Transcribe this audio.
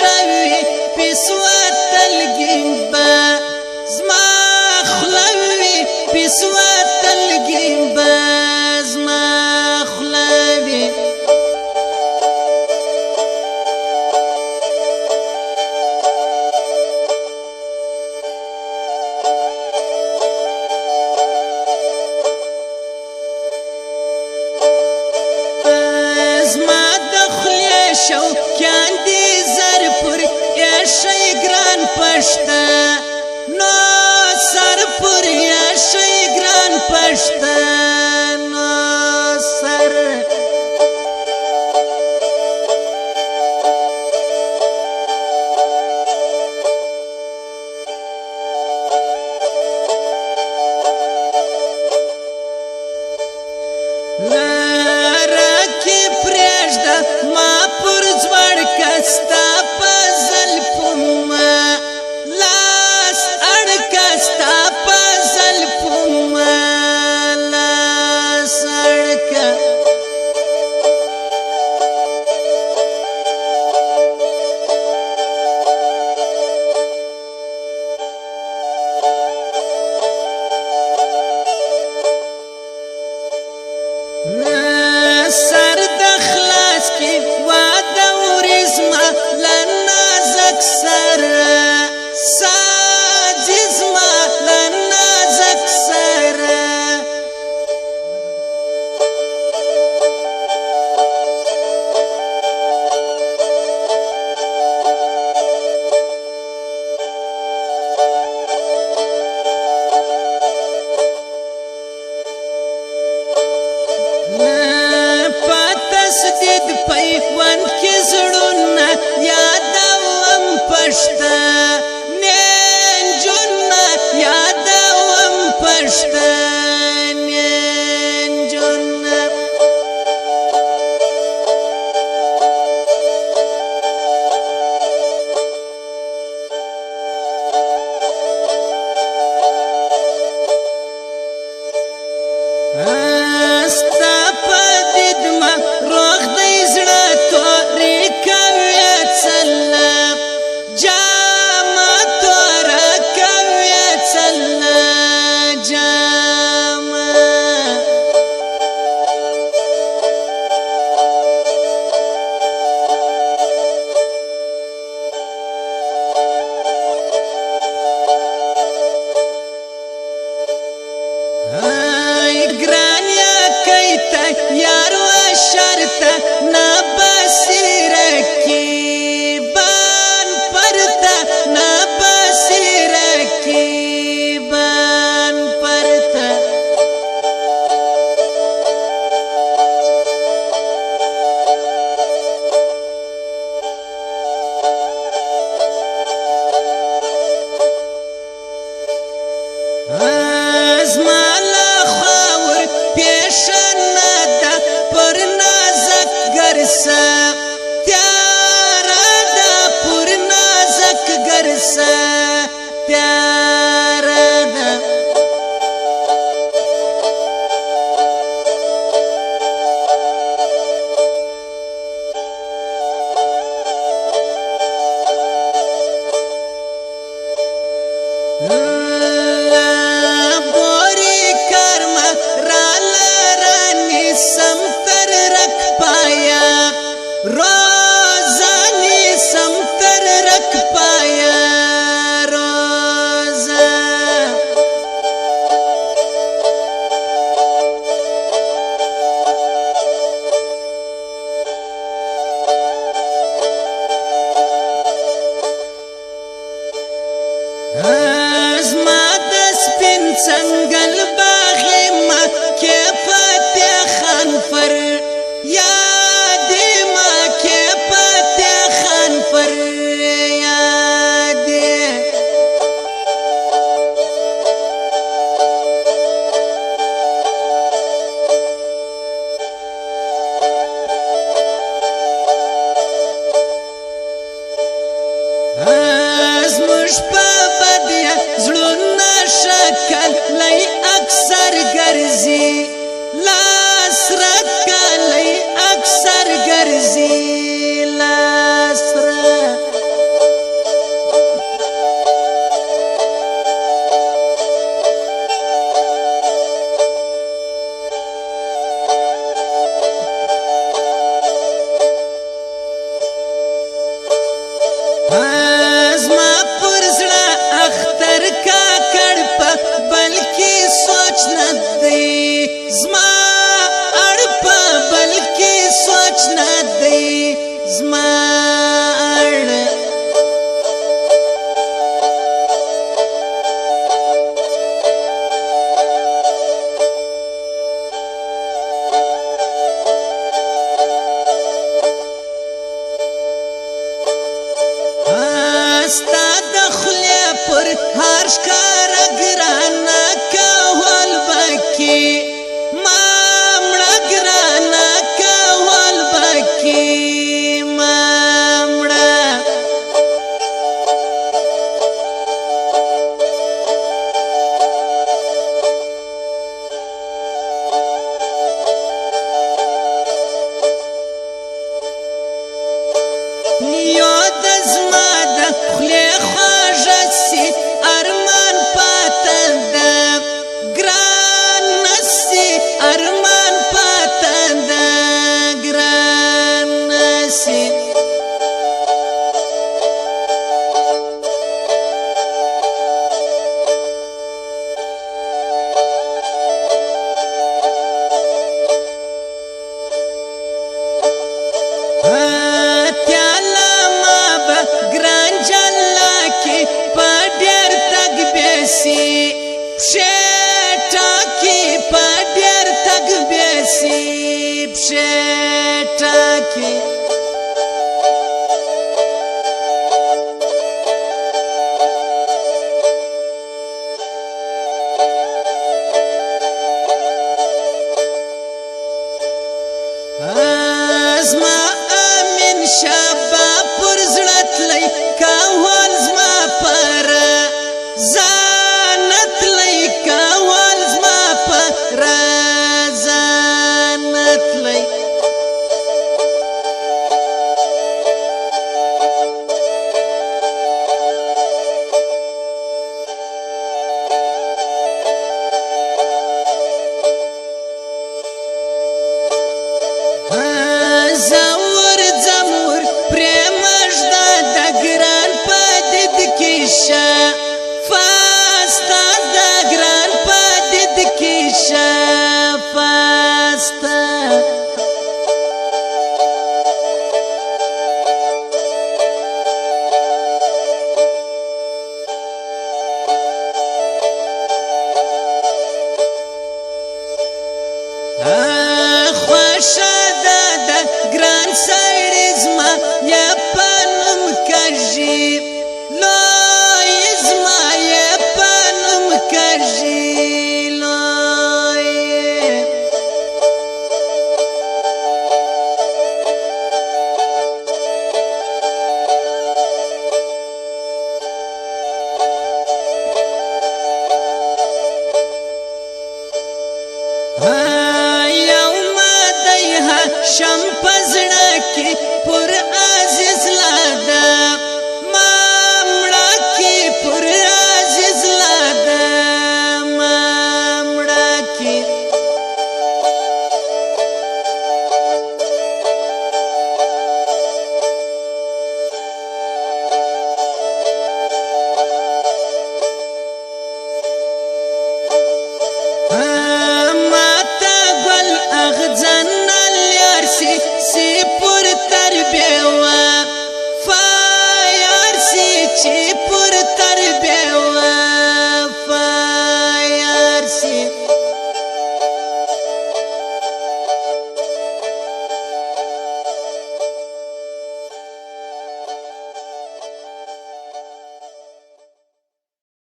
شوي پیسوا تلګي با زما خلوي پیسوا تلګي با زما خلوي شوکیان دی زر پر یشی گران پشتا نو سر پر یشی گران پشتا نو سر ستا پزل پوما لاس اڑکا ستا پزل پوما لاس اڑکا سر دخلاص کی سر ساجز ما نازک سر پتسدید پیوان کی زړونه یاد پشتا نینجونا یادوم پشتا نینجونا استا پدید ما روغ دی زړه تورې کوي څلک جاما تورا کوي څلک جاما ګرانیا کیتا یارو شرطه نا بصیره کی بان پرتا نا بصیره کی بان پرتا گرسا تیارا دا پر نازک گرسا تیارا دا بوری کرما رالا رانی سمتر رکھ پایا روزانی سمتر رکھ پایا روزا ازما دس پن سنگل باغی ما کے فتح خان فر یادی ما کے فتح خان فر یادی ازمش پا بدیا زلون شکل لئی نه دی زما اړه ستا د خولې پر هر ښکاره ګرانه کول بکې ما مړه ګرانه کول بکې ما مړه یو د زما د خولې خواږه سي ارمان پاته ده ګران نسي ارمان پاته ده ګران نسي Pshetaki Azma amin shaba pur zlatli kawal zma para zanatli kawal zma para zanatli Fasta da gran padid kisha fasta khwasha da gran sarizma ya panum kaji شم پزړه کې پر عزیز لادا ما مړه کې پر عزیز لادا ما مړه کې ماته ګل اغزن سی پر تربیه وا فایار سی چی پر تربیه